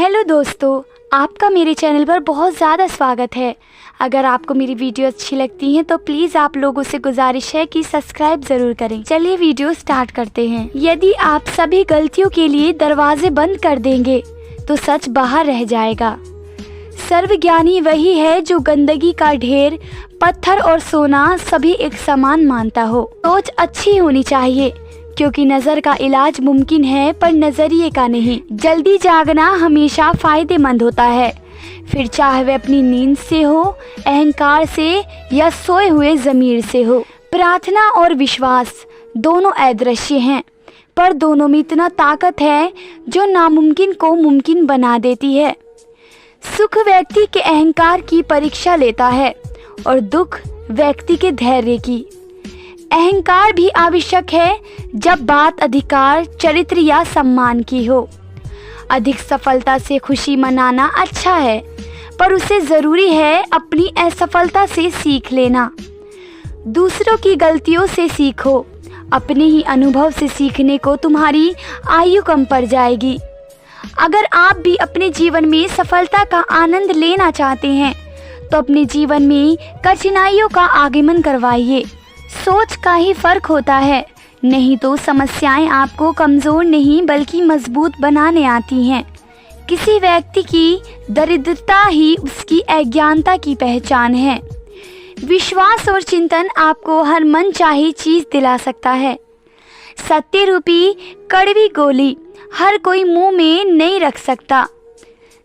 Hello दोस्तों, आपका मेरे चैनल पर बहुत ज़्यादा स्वागत है। अगर आपको मेरी वीडियो अच्छी लगती हैं तो प्लीज़ आप लोगों से गुजारिश है कि सब्सक्राइब ज़रूर करें। चलिए वीडियो स्टार्ट करते हैं। यदि आप सभी गलतियों के लिए दरवाजे बंद कर देंगे तो सच बाहर रह जाएगा। सर्वज्ञानी वही है जो गंदगी का ढेर, पत्थर और सोना सभी एक समान मानता हो। सोच अच्छी होनी चाहिए क्योंकि नज़र का इलाज मुमकिन है पर नज़रिए का नहीं। जल्दी जागना हमेशा फ़ायदेमंद होता है, फिर चाहे वह अपनी नींद से हो, अहंकार से या सोए हुए ज़मीर से हो। प्रार्थना और विश्वास दोनों अदृश्य हैं, पर दोनों में इतना ताकत है जो नामुमकिन को मुमकिन बना देती है। सुख व्यक्ति के अहंकार की परीक्षा लेता है और दुख व्यक्ति के धैर्य की। अहंकार भी आवश्यक है जब बात अधिकार, चरित्र या सम्मान की हो। अधिक सफलता से खुशी मनाना अच्छा है, पर उसे ज़रूरी है अपनी असफलता से सीख लेना। दूसरों की गलतियों से सीखो, अपने ही अनुभव से सीखने को तुम्हारी आयु कम पड़ जाएगी। अगर आप भी अपने जीवन में सफलता का आनंद लेना चाहते हैं तो अपने जीवन में कठिनाइयों का आगमन करवाइए। सोच का ही फर्क होता है, नहीं तो समस्याएं आपको कमज़ोर नहीं बल्कि मजबूत बनाने आती हैं। किसी व्यक्ति की दरिद्रता ही उसकी अज्ञानता की पहचान है। विश्वास और चिंतन आपको हर मनचाही चीज़ दिला सकता है। सत्य रूपी कड़वी गोली हर कोई मुंह में नहीं रख सकता।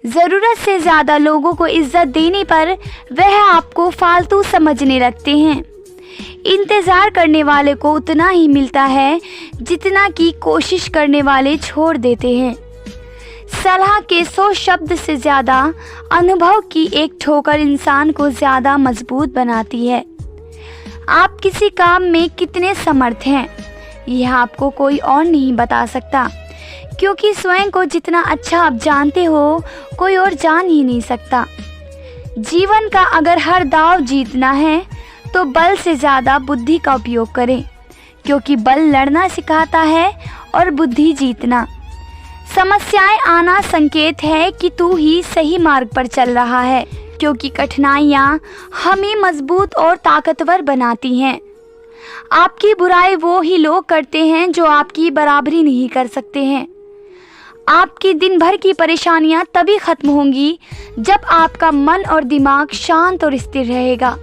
ज़रूरत से ज़्यादा लोगों को इज्जत देने पर वह आपको फालतू समझने लगते हैं। इंतज़ार करने वाले को उतना ही मिलता है जितना कि कोशिश करने वाले छोड़ देते हैं। सलाह के 100 शब्द से ज़्यादा अनुभव की एक ठोकर इंसान को ज़्यादा मजबूत बनाती है। आप किसी काम में कितने समर्थ हैं यह आपको कोई और नहीं बता सकता, क्योंकि स्वयं को जितना अच्छा आप जानते हो कोई और जान ही नहीं सकता। जीवन का अगर हर दाव जीतना है तो बल से ज़्यादा बुद्धि का उपयोग करें, क्योंकि बल लड़ना सिखाता है और बुद्धि जीतना। समस्याएं आना संकेत है कि तू ही सही मार्ग पर चल रहा है, क्योंकि कठिनाइयां हमें मजबूत और ताकतवर बनाती हैं। आपकी बुराई वो ही लोग करते हैं जो आपकी बराबरी नहीं कर सकते हैं। आपकी दिन भर की परेशानियां तभी खत्म होंगी जब आपका मन और दिमाग शांत और स्थिर रहेगा।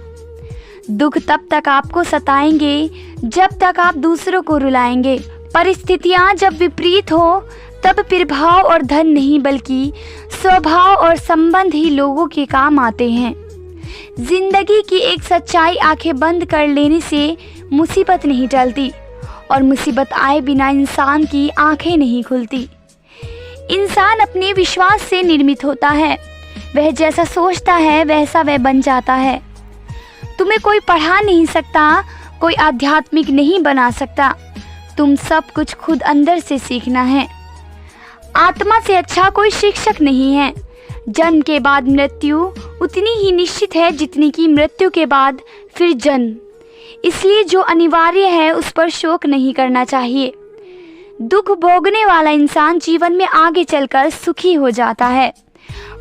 दुख तब तक आपको सताएंगे जब तक आप दूसरों को रुलाएंगे। परिस्थितियां जब विपरीत हो तब प्रभाव और धन नहीं बल्कि स्वभाव और संबंध ही लोगों के काम आते हैं। जिंदगी की एक सच्चाई आंखें बंद कर लेने से मुसीबत नहीं टलती, और मुसीबत आए बिना इंसान की आंखें नहीं खुलती। इंसान अपने विश्वास से निर्मित होता है, वह जैसा सोचता है वैसा वह बन जाता है। तुम्हें कोई पढ़ा नहीं सकता, कोई आध्यात्मिक नहीं बना सकता, तुम सब कुछ खुद अंदर से सीखना है। आत्मा से अच्छा कोई शिक्षक नहीं है। जन्म के बाद मृत्यु उतनी ही निश्चित है जितनी कि मृत्यु के बाद फिर जन्म। इसलिए जो अनिवार्य है उस पर शोक नहीं करना चाहिए। दुख भोगने वाला इंसान जीवन में आगे चलकर सुखी हो जाता है,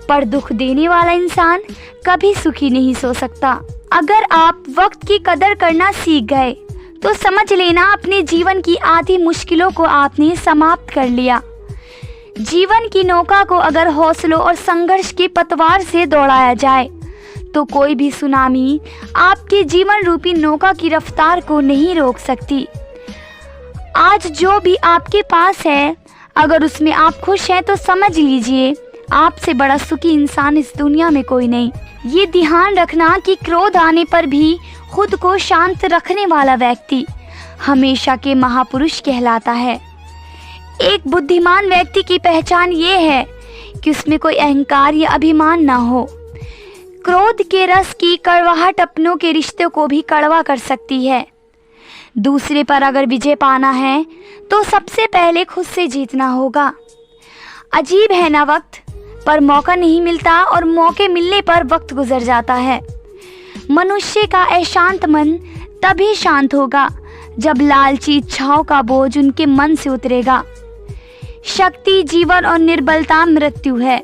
पर दुख देने वाला इंसान कभी सुखी नहीं सो सकता। अगर आप वक्त की कदर करना सीख गए तो समझ लेना अपने जीवन की आधी मुश्किलों को आपने समाप्त कर लिया। जीवन की नौका को अगर हौसलों और संघर्ष की पतवार से दौड़ाया जाए तो कोई भी सुनामी आपके जीवन रूपी नौका की रफ्तार को नहीं रोक सकती। आज जो भी आपके पास है, अगर उसमें आप खुश हैं तो समझ लीजिए आपसे बड़ा सुखी इंसान इस दुनिया में कोई नहीं। ये ध्यान रखना कि क्रोध आने पर भी खुद को शांत रखने वाला व्यक्ति हमेशा के महापुरुष कहलाता है। एक बुद्धिमान व्यक्ति की पहचान ये है कि उसमें कोई अहंकार या अभिमान ना हो। क्रोध के रस की कड़वाहट अपनों के रिश्तों को भी कड़वा कर सकती है। दूसरे पर अगर विजय पाना है तो सबसे पहले खुद से जीतना होगा। अजीब है ना वक्त, पर मौका नहीं मिलता और मौके मिलने पर वक्त गुजर जाता है। मनुष्य का अशांत मन तभी शांत होगा जब लालची इच्छाओं का बोझ उनके मन से उतरेगा। शक्ति जीवन और निर्बलता मृत्यु है।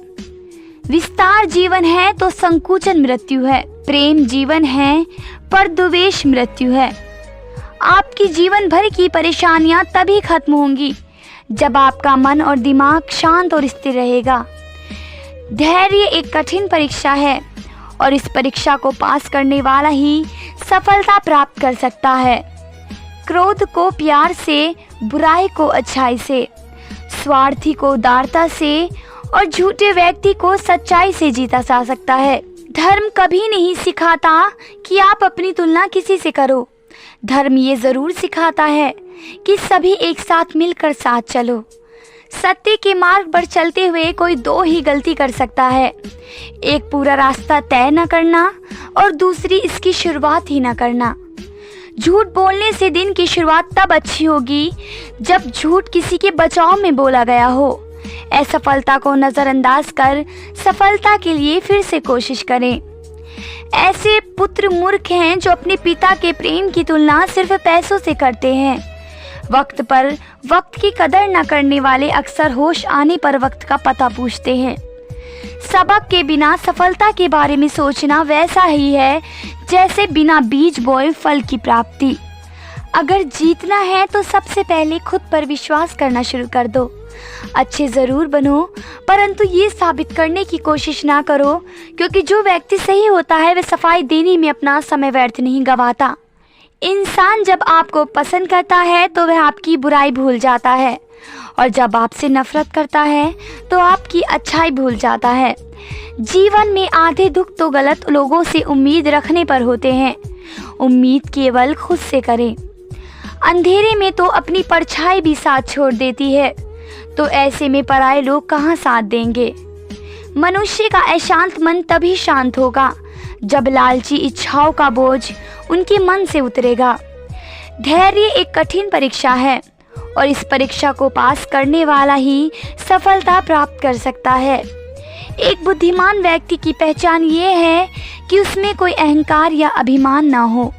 विस्तार जीवन है तो संकुचन मृत्यु है। प्रेम जीवन है पर द्वेष मृत्यु है। आपकी जीवन भर की परेशानियां तभी खत्म होंगी जब आपका मन और दिमाग शांत और स्थिर रहेगा। धैर्य एक कठिन परीक्षा है और इस परीक्षा को पास करने वाला ही सफलता प्राप्त कर सकता है। क्रोध को प्यार से, बुराई को अच्छाई से, स्वार्थी को उदारता से और झूठे व्यक्ति को सच्चाई से जीता जा सकता है। धर्म कभी नहीं सिखाता कि आप अपनी तुलना किसी से करो। धर्म ये जरूर सिखाता है कि सभी एक साथ मिलकर साथ चलो। सत्य के मार्ग पर चलते हुए कोई दो ही गलती कर सकता है, एक पूरा रास्ता तय न करना और दूसरी इसकी शुरुआत ही न करना। झूठ बोलने से दिन की शुरुआत तब अच्छी होगी जब झूठ किसी के बचाव में बोला गया हो। असफलता को नज़रअंदाज कर सफलता के लिए फिर से कोशिश करें। ऐसे पुत्र मूर्ख हैं जो अपने पिता के प्रेम की तुलना सिर्फ पैसों से करते हैं। वक्त पर वक्त की कदर न करने वाले अक्सर होश आने पर वक्त का पता पूछते हैं। सबक के बिना सफलता के बारे में सोचना वैसा ही है जैसे बिना बीज बोए फल की प्राप्ति। अगर जीतना है तो सबसे पहले खुद पर विश्वास करना शुरू कर दो। अच्छे ज़रूर बनो, परंतु ये साबित करने की कोशिश ना करो, क्योंकि जो व्यक्ति सही होता है वह सफाई देने में अपना समय व्यर्थ नहीं गंवाता। इंसान जब आपको पसंद करता है तो वह आपकी बुराई भूल जाता है, और जब आपसे नफरत करता है तो आपकी अच्छाई भूल जाता है। जीवन में आधे दुख तो गलत लोगों से उम्मीद रखने पर होते हैं। उम्मीद केवल खुद से करें। अंधेरे में तो अपनी परछाई भी साथ छोड़ देती है, तो ऐसे में पराये लोग कहाँ साथ देंगे। मनुष्य का अशांत मन तभी शांत होगा जब लालची इच्छाओं का बोझ उनके मन से उतरेगा। धैर्य एक कठिन परीक्षा है और इस परीक्षा को पास करने वाला ही सफलता प्राप्त कर सकता है। एक बुद्धिमान व्यक्ति की पहचान ये है कि उसमें कोई अहंकार या अभिमान ना हो।